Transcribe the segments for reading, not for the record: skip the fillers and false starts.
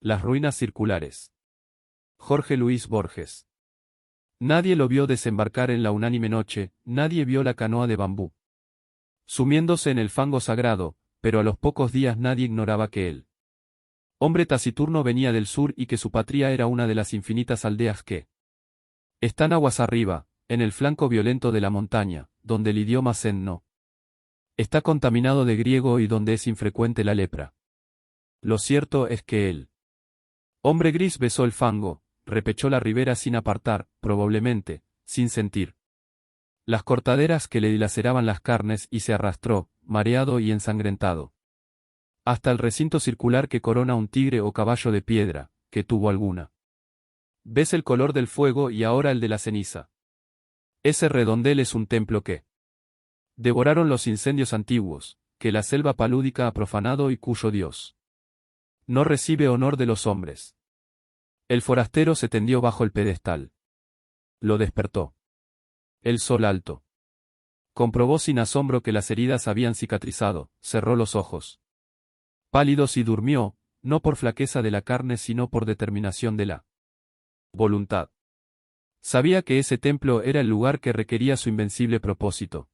Las ruinas circulares. Jorge Luis Borges. Nadie lo vio desembarcar en la unánime noche, nadie vio la canoa de bambú sumiéndose en el fango sagrado, pero a los pocos días nadie ignoraba que él, hombre taciturno, venía del sur y que su patria era una de las infinitas aldeas que están aguas arriba, en el flanco violento de la montaña, donde el idioma zen no está contaminado de griego y donde es infrecuente la lepra. Lo cierto es que él, hombre gris, besó el fango, repechó la ribera sin apartar, probablemente, sin sentir las cortaderas que le dilaceraban las carnes y se arrastró, mareado y ensangrentado, hasta el recinto circular que corona un tigre o caballo de piedra, que tuvo alguna vez el color del fuego y ahora el de la ceniza. Ese redondel es un templo que devoraron los incendios antiguos, que la selva palúdica ha profanado y cuyo Dios no recibe honor de los hombres. El forastero se tendió bajo el pedestal. Lo despertó el sol alto. Comprobó sin asombro que las heridas habían cicatrizado, cerró los ojos pálidos y durmió, no por flaqueza de la carne sino por determinación de la voluntad. Sabía que ese templo era el lugar que requería su invencible propósito.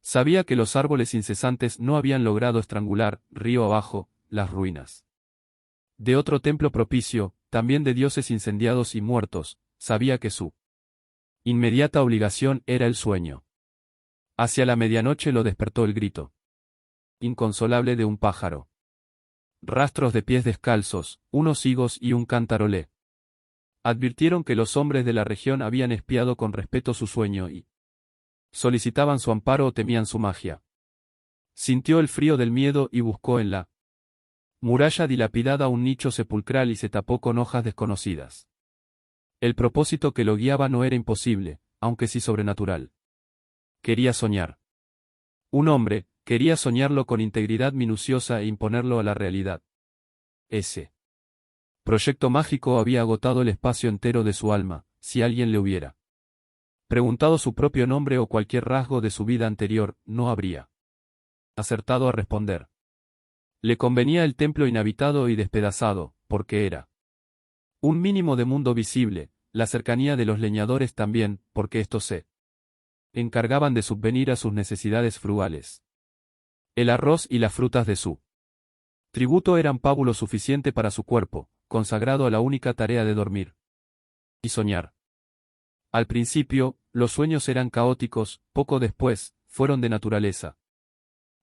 Sabía que los árboles incesantes no habían logrado estrangular, río abajo, las ruinas de otro templo propicio, también de dioses incendiados y muertos. Sabía que su inmediata obligación era el sueño. Hacia la medianoche lo despertó el grito inconsolable de un pájaro. Rastros de pies descalzos, unos higos y un cántaro le advirtieron que los hombres de la región habían espiado con respeto su sueño y solicitaban su amparo o temían su magia. Sintió el frío del miedo y buscó en la muralla dilapidada un nicho sepulcral y se tapó con hojas desconocidas. El propósito que lo guiaba no era imposible, aunque sí sobrenatural. Quería soñar. Un hombre, quería soñarlo con integridad minuciosa e imponerlo a la realidad. Ese proyecto mágico había agotado el espacio entero de su alma, si alguien le hubiera preguntado su propio nombre o cualquier rasgo de su vida anterior, no habría acertado a responder. Le convenía el templo inhabitado y despedazado, porque era un mínimo de mundo visible, la cercanía de los leñadores también, porque estos se encargaban de subvenir a sus necesidades frugales. El arroz y las frutas de su tributo eran pábulo suficiente para su cuerpo, consagrado a la única tarea de dormir y soñar. Al principio, los sueños eran caóticos, poco después, fueron de naturaleza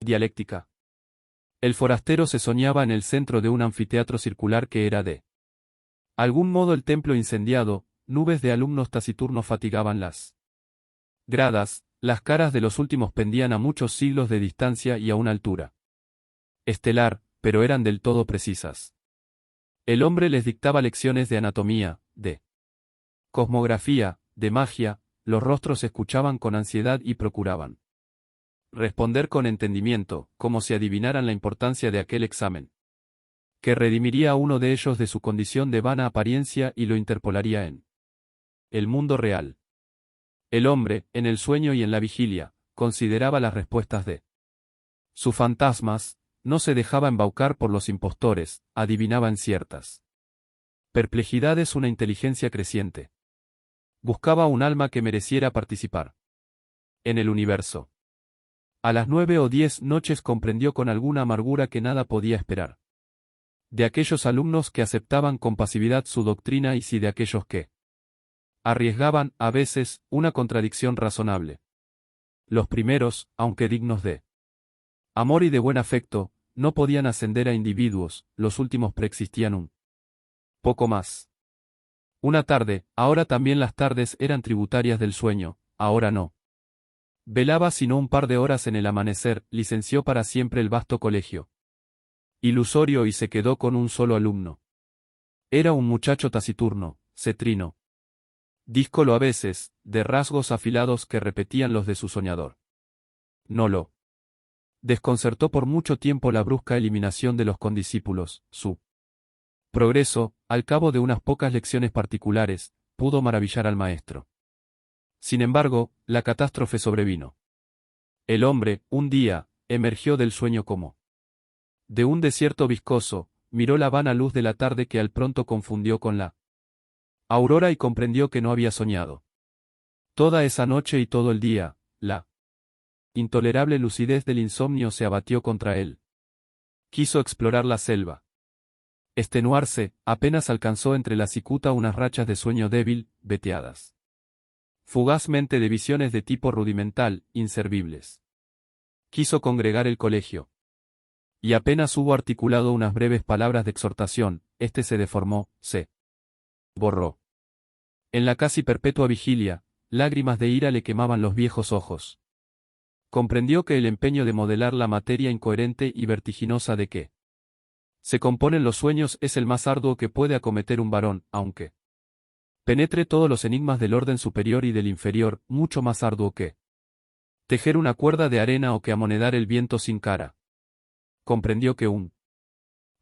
dialéctica. El forastero se soñaba en el centro de un anfiteatro circular que era de algún modo el templo incendiado. Nubes de alumnos taciturnos fatigaban las gradas, las caras de los últimos pendían a muchos siglos de distancia y a una altura estelar, pero eran del todo precisas. El hombre les dictaba lecciones de anatomía, de cosmografía, de magia, los rostros escuchaban con ansiedad y procuraban responder con entendimiento, como si adivinaran la importancia de aquel examen, que redimiría a uno de ellos de su condición de vana apariencia y lo interpolaría en el mundo real. El hombre, en el sueño y en la vigilia, consideraba las respuestas de sus fantasmas, no se dejaba embaucar por los impostores, adivinaba en ciertas perplejidades una inteligencia creciente. Buscaba un alma que mereciera participar en el universo. A las 9 o 10 noches comprendió con alguna amargura que nada podía esperar de aquellos alumnos que aceptaban con pasividad su doctrina y sí de aquellos que arriesgaban, a veces, una contradicción razonable. Los primeros, aunque dignos de amor y de buen afecto, no podían ascender a individuos, los últimos preexistían un poco más. Una tarde, ahora también las tardes eran tributarias del sueño, ahora no velaba sino un par de horas en el amanecer, licenció para siempre el vasto colegio ilusorio y se quedó con un solo alumno. Era un muchacho taciturno, cetrino, díscolo a veces, de rasgos afilados que repetían los de su soñador. No lo desconcertó por mucho tiempo la brusca eliminación de los condiscípulos. Su progreso, al cabo de unas pocas lecciones particulares, pudo maravillar al maestro. Sin embargo, la catástrofe sobrevino. El hombre, un día, emergió del sueño como de un desierto viscoso, miró la vana luz de la tarde que al pronto confundió con la aurora y comprendió que no había soñado. Toda esa noche y todo el día, la intolerable lucidez del insomnio se abatió contra él. Quiso explorar la selva. Extenuarse, apenas alcanzó entre la cicuta unas rachas de sueño débil, veteadas fugazmente de visiones de tipo rudimental, inservibles. Quiso congregar el colegio. Y apenas hubo articulado unas breves palabras de exhortación, este se deformó, se borró. En la casi perpetua vigilia, lágrimas de ira le quemaban los viejos ojos. Comprendió que el empeño de modelar la materia incoherente y vertiginosa de que se componen los sueños es el más arduo que puede acometer un varón, aunque penetre todos los enigmas del orden superior y del inferior, mucho más arduo que tejer una cuerda de arena o que amonedar el viento sin cara. Comprendió que un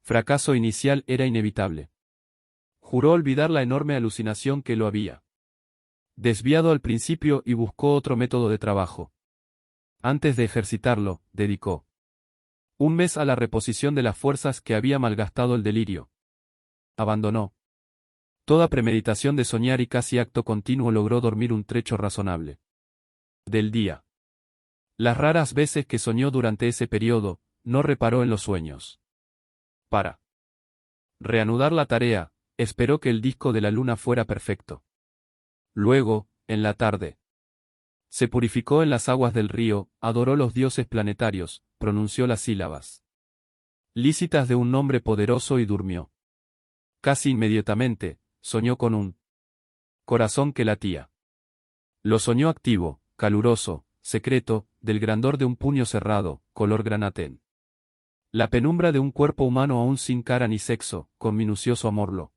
fracaso inicial era inevitable. Juró olvidar la enorme alucinación que lo había desviado al principio y buscó otro método de trabajo. Antes de ejercitarlo, dedicó un mes a la reposición de las fuerzas que había malgastado el delirio. Abandonó toda premeditación de soñar y casi acto continuo logró dormir un trecho razonable del día. Las raras veces que soñó durante ese periodo, no reparó en los sueños. Para reanudar la tarea, esperó que el disco de la luna fuera perfecto. Luego, en la tarde, se purificó en las aguas del río, adoró los dioses planetarios, pronunció las sílabas lícitas de un nombre poderoso y durmió. Casi inmediatamente, soñó con un corazón que latía. Lo soñó activo, caluroso, secreto, del grandor de un puño cerrado, color granatén. La penumbra de un cuerpo humano aún sin cara ni sexo, con minucioso amor lo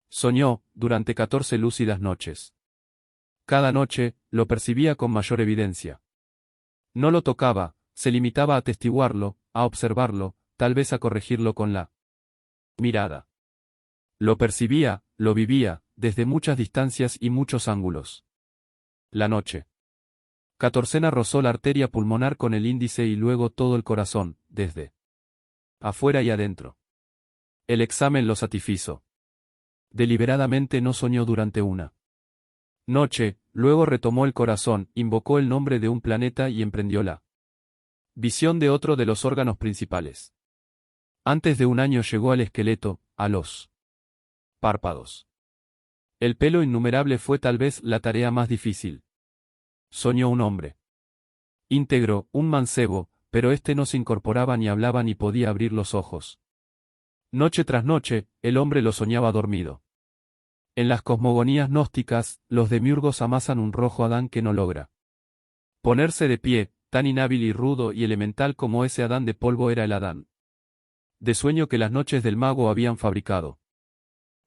soñó, durante 14 lúcidas noches. Cada noche, lo percibía con mayor evidencia. No lo tocaba, se limitaba a atestiguarlo, a observarlo, tal vez a corregirlo con la mirada. Lo percibía, lo vivía, desde muchas distancias y muchos ángulos. La noche 14 rozó la arteria pulmonar con el índice y luego todo el corazón, desde afuera y adentro. El examen lo satisfizo. Deliberadamente no soñó durante una noche, luego retomó el corazón, invocó el nombre de un planeta y emprendió la visión de otro de los órganos principales. Antes de un año llegó al esqueleto, a los párpados. El pelo innumerable fue tal vez la tarea más difícil. Soñó un hombre íntegro, un mancebo, pero éste no se incorporaba ni hablaba ni podía abrir los ojos. Noche tras noche, el hombre lo soñaba dormido. En las cosmogonías gnósticas, los demiurgos amasan un rojo Adán que no logra ponerse de pie, tan inhábil y rudo y elemental como ese Adán de polvo era el Adán de sueño que las noches del mago habían fabricado.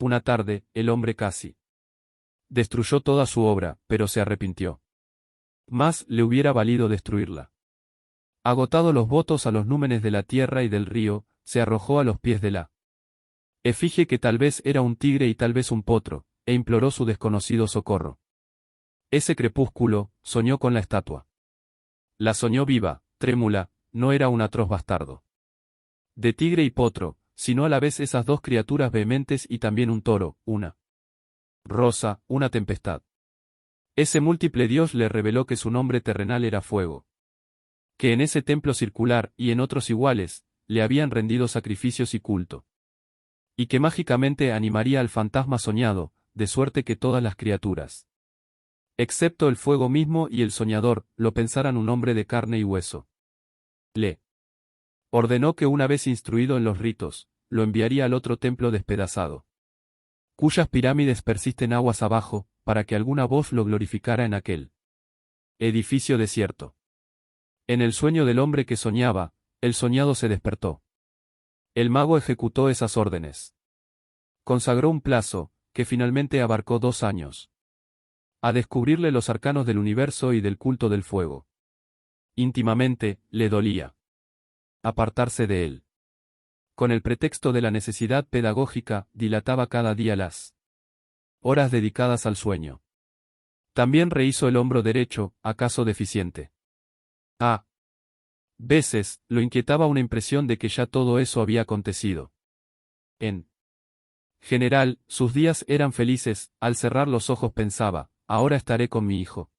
Una tarde, el hombre casi destruyó toda su obra, pero se arrepintió. Más le hubiera valido destruirla. Agotado los votos a los númenes de la tierra y del río, se arrojó a los pies de la efigie que tal vez era un tigre y tal vez un potro, e imploró su desconocido socorro. Ese crepúsculo, soñó con la estatua. La soñó viva, trémula, no era un atroz bastardo de tigre y potro, sino a la vez esas dos criaturas vehementes y también un toro, una rosa, una tempestad. Ese múltiple dios le reveló que su nombre terrenal era fuego. Que en ese templo circular, y en otros iguales, le habían rendido sacrificios y culto. Y que mágicamente animaría al fantasma soñado, de suerte que todas las criaturas, excepto el fuego mismo y el soñador, lo pensaran un hombre de carne y hueso. Le ordenó que una vez instruido en los ritos, lo enviaría al otro templo despedazado, cuyas pirámides persisten aguas abajo, para que alguna voz lo glorificara en aquel edificio desierto. En el sueño del hombre que soñaba, el soñado se despertó. El mago ejecutó esas órdenes. Consagró un plazo, que finalmente abarcó 2 años. A descubrirle los arcanos del universo y del culto del fuego. Íntimamente, le dolía apartarse de él. Con el pretexto de la necesidad pedagógica, dilataba cada día las horas dedicadas al sueño. También rehízo el hombro derecho, acaso deficiente. A veces, lo inquietaba una impresión de que ya todo eso había acontecido. En general, sus días eran felices, al cerrar los ojos pensaba, ahora estaré con mi hijo.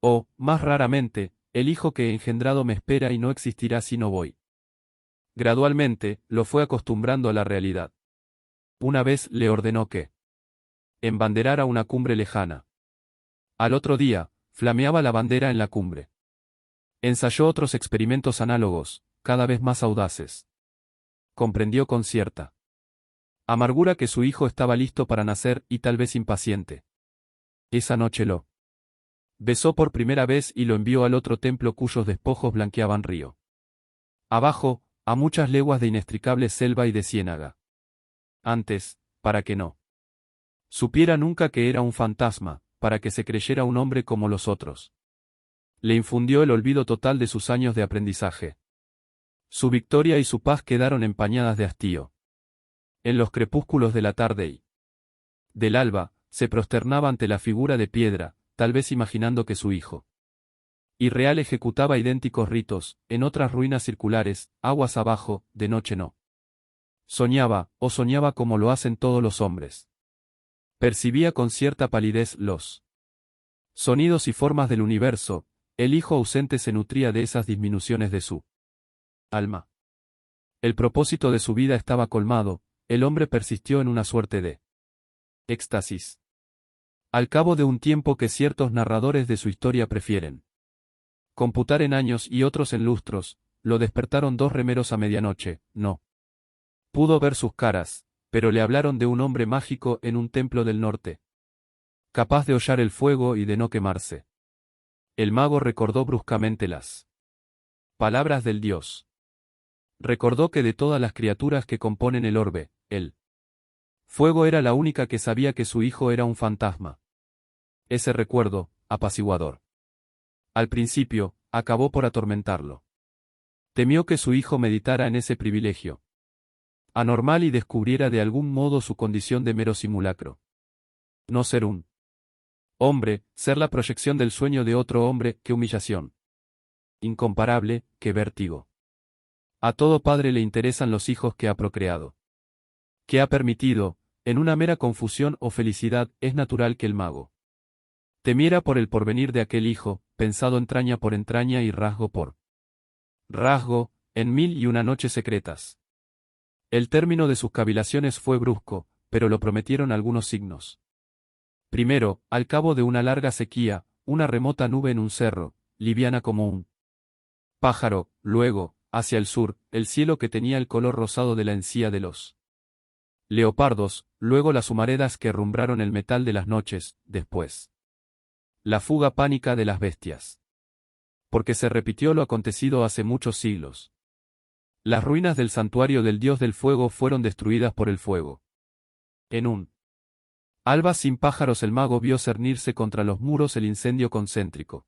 O, más raramente, el hijo que he engendrado me espera y no existirá si no voy. Gradualmente, lo fue acostumbrando a la realidad. Una vez le ordenó que embanderara una cumbre lejana. Al otro día, flameaba la bandera en la cumbre. Ensayó otros experimentos análogos, cada vez más audaces. Comprendió con cierta amargura que su hijo estaba listo para nacer y tal vez impaciente. Esa noche lo besó por primera vez y lo envió al otro templo cuyos despojos blanqueaban río abajo, a muchas leguas de inextricable selva y de ciénaga. Antes, para que no supiera nunca que era un fantasma, para que se creyera un hombre como los otros. Le infundió el olvido total de sus años de aprendizaje. Su victoria y su paz quedaron empañadas de hastío. En los crepúsculos de la tarde y del alba, se prosternaba ante la figura de piedra, tal vez imaginando que su hijo irreal ejecutaba idénticos ritos, en otras ruinas circulares, aguas abajo, de noche no. Soñaba, o soñaba como lo hacen todos los hombres. Percibía con cierta palidez los sonidos y formas del universo, el hijo ausente se nutría de esas disminuciones de su alma. El propósito de su vida estaba colmado, el hombre persistió en una suerte de éxtasis. Al cabo de un tiempo que ciertos narradores de su historia prefieren computar en años y otros en lustros, lo despertaron dos remeros a medianoche, no pudo ver sus caras, pero le hablaron de un hombre mágico en un templo del norte, capaz de hollar el fuego y de no quemarse. El mago recordó bruscamente las palabras del dios. Recordó que de todas las criaturas que componen el orbe, el fuego era la única que sabía que su hijo era un fantasma. Ese recuerdo, apaciguador al principio, acabó por atormentarlo. Temió que su hijo meditara en ese privilegio anormal y descubriera de algún modo su condición de mero simulacro. No ser un hombre, ser la proyección del sueño de otro hombre, qué humillación. Incomparable, qué vértigo. A todo padre le interesan los hijos que ha procreado. Que ha permitido, en una mera confusión o felicidad, es natural que el mago temiera por el porvenir de aquel hijo, pensado entraña por entraña y rasgo por rasgo, en 1001 noches secretas. El término de sus cavilaciones fue brusco, pero lo prometieron algunos signos. Primero, al cabo de una larga sequía, una remota nube en un cerro, liviana como un pájaro, luego, hacia el sur, el cielo que tenía el color rosado de la encía de los leopardos, luego las humaredas que rumbraron el metal de las noches, después la fuga pánica de las bestias. Porque se repitió lo acontecido hace muchos siglos. Las ruinas del santuario del dios del fuego fueron destruidas por el fuego. En un alba sin pájaros el mago vio cernirse contra los muros el incendio concéntrico.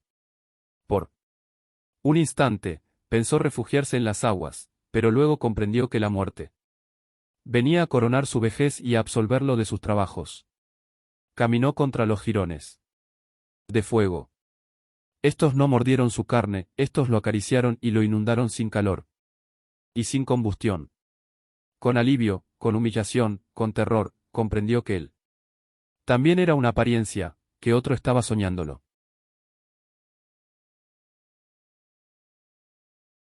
Por un instante, pensó refugiarse en las aguas, pero luego comprendió que la muerte venía a coronar su vejez y a absolverlo de sus trabajos. Caminó contra los jirones de fuego. Estos no mordieron su carne, estos lo acariciaron y lo inundaron sin calor y sin combustión. Con alivio, con humillación, con terror, comprendió que él también era una apariencia, que otro estaba soñándolo.